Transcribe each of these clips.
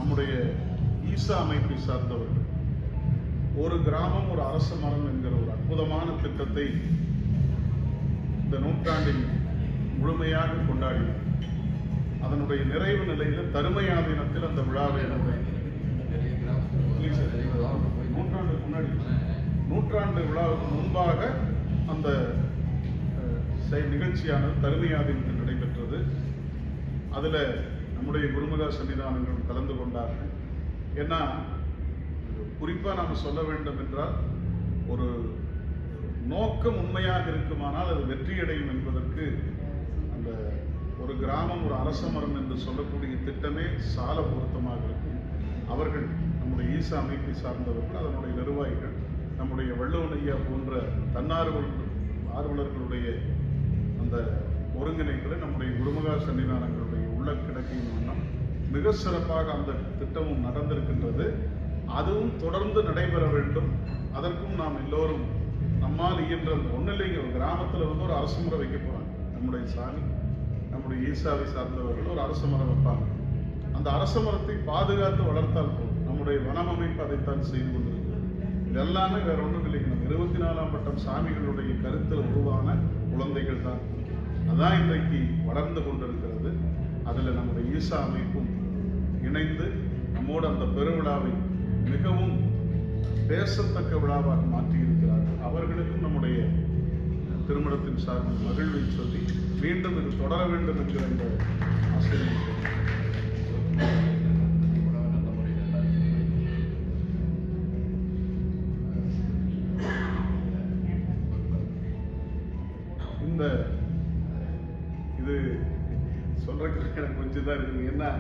நம்முடைய ஈசா அமைப்பை சார்ந்தவர்கள் ஒரு கிராமம் ஒரு அரச மரம் என்கிற ஒரு அற்புதமான திட்டத்தை இந்த நூற்றாண்டில் முழுமையாக கொண்டாடினார். அதனுடைய நிறைவு நிலையில் தருமையா தினத்தில் அந்த விழாவை நூற்றாண்டு விழாவுக்கு முன்பாக அந்த நிகழ்ச்சியானது தருமையா தினத்தில் நடைபெற்றது. அதில் நம்முடைய குருமகா சன்னிதானங்களும் கலந்து கொண்டார்கள். ஏன்னா குறிப்பாக நாம் சொல்ல வேண்டும் என்றால் ஒரு நோக்கம் உண்மையாக இருக்குமானால் அது வெற்றியடையும் என்பதற்கு அந்த ஒரு கிராமம் ஒரு அரச மரம் என்று சொல்லக்கூடிய திட்டமே சால பொருத்தமாக இருக்கும். அவர்கள் நம்முடைய ஈசா அமைப்பை சார்ந்தவர்கள், அதனுடைய நிர்வாகிகள், நம்முடைய வள்ளுவன் ஐயா போன்ற ஆர்வலர்களுடைய அந்த ஒருங்கிணைப்புகளை நம்முடைய குருமகா சன்னிதானங்களுடைய உள்ள கிடக்கையின் வண்ணம் மிக சிறப்பாக அந்த திட்டமும் நடந்திருக்கின்றது. அதுவும் தொடர்ந்து நடைபெற வேண்டும். அதற்கும் நாம் எல்லோரும் நம்மால் இயன்ற ஒன்றில்லைங்க. ஒரு கிராமத்தில் வந்து ஒரு அரசு முறை வைக்க போறாங்க. நம்முடைய சாமி, நம்முடைய ஈசாவை சார்ந்தவர்கள் ஒரு அரச மரம் வைப்பாங்க. அந்த அரச மரத்தை பாதுகாத்து வளர்த்தால் போதும். நம்முடைய வனம் அமைப்பு அதைத்தான் செய்து கொண்டிருக்கிறது. இதெல்லாமே வேற ஒன்றும் இல்லைங்க. நம்ம 24ஆம் பட்டம் சாமிகளுடைய கருத்தில் உருவான குழந்தைகள் தான். அதான் இன்றைக்கு வளர்ந்து கொண்டிருக்கிறது. அதில் நம்முடைய ஈசா அமைப்பும் இணைந்து நம்மோடு அந்த பெருவிழாவை மிகவும் பேசத்தக்க விழாவாக மாற்றியிருக்கிறார்கள். அவர்களுக்கும் நம்முடைய திருமணத்தின் சார்பில் மகிழ்வை சொல்லி மீண்டும் இது தொடர வேண்டும் என்கிற இந்த ஆசிரியர் இந்த இது சொல்றதுக்கு எனக்கு கொஞ்சம் தான் இருக்குங்க. ஏன்னா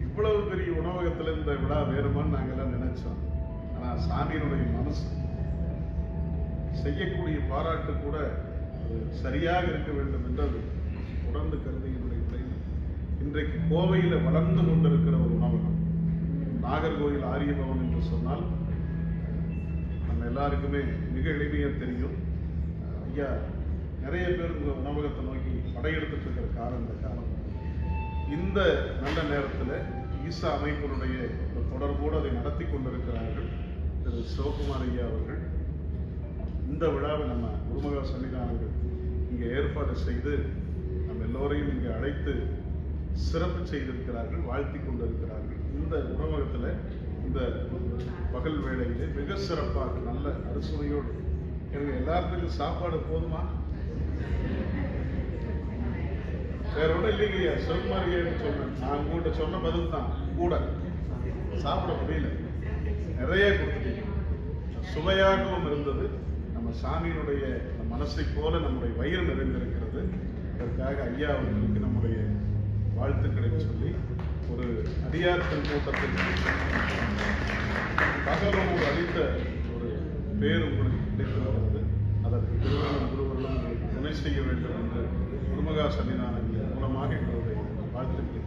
இவ்வளவு பெரிய உணவகத்தில் இந்த விழா வேறுமான்னு நாங்கள்லாம் நினைச்சோம். ஆனால் சாமியினுடைய மனசு செய்யக்கூடிய பாராட்டு கூட அது சரியாக இருக்க வேண்டும் என்று அது தொடர்ந்து கருதியினுடைய விளைவு இன்றைக்கு கோவையில் வளர்ந்து கொண்டிருக்கிற ஒரு உணவகம். நாகர்கோவில் ஆரியபவன் என்று சொன்னால் நம்ம எல்லாருக்குமே மிக எளிமையாக தெரியும். ஐயா நிறைய பேர் இந்த உணவகத்தை நோக்கி படையெடுத்துட்டு இருக்கிற காலம் இந்த காலம். இந்த நல்ல நேரத்தில் ஈசா அமைப்பினுடைய தொடர்போடு அதை நடத்தி கொண்டிருக்கிறார்கள் திரு சிவகுமார் ஐயா அவர்கள். இந்த விழாவை நம்ம குருமகா சன்னிதானங்கள் இங்கே ஏற்பாடு செய்து நம்ம எல்லோரையும் இங்கே அழைத்து சிறப்பு செய்திருக்கிறார்கள், வாழ்த்தி கொண்டிருக்கிறார்கள். இந்த உணவகத்தில் இந்த பகல் வேளையிலே மிக சிறப்பாக நல்ல அறுசுவையோடு எனக்கு எல்லாத்துக்கும் சாப்பாடு போதுமா? வேற ஒன்றும் இல்லைங்கய்யா. சிவகுமாரியான்னு சொன்னேன். நான் உங்கள்கிட்ட சொன்ன பதில் தான். கூட சாப்பிட முடியல, நிறைய கொடுத்துட்டீங்க. சுவையாகவும் இருந்தது. நம்ம சாமியினுடைய மனசை போல நம்முடைய வயிறு நிறைந்திருக்கிறது. அதற்காக ஐயா அவர்களுக்கு நம்முடைய வாழ்த்துக்களை சொல்லி ஒரு அடியார்கள் கூட்டத்தில் பகலோடு அளித்த ஒரு பேர் உங்களுக்கு கிடைத்திருக்கிறது. அதற்கு குருவர்களும் உங்களுக்கு துணை செய்ய வேண்டும் என்று குருமகா சன்னிதானங்கள் மூலமாக எங்களுடைய வாழ்த்துக்களை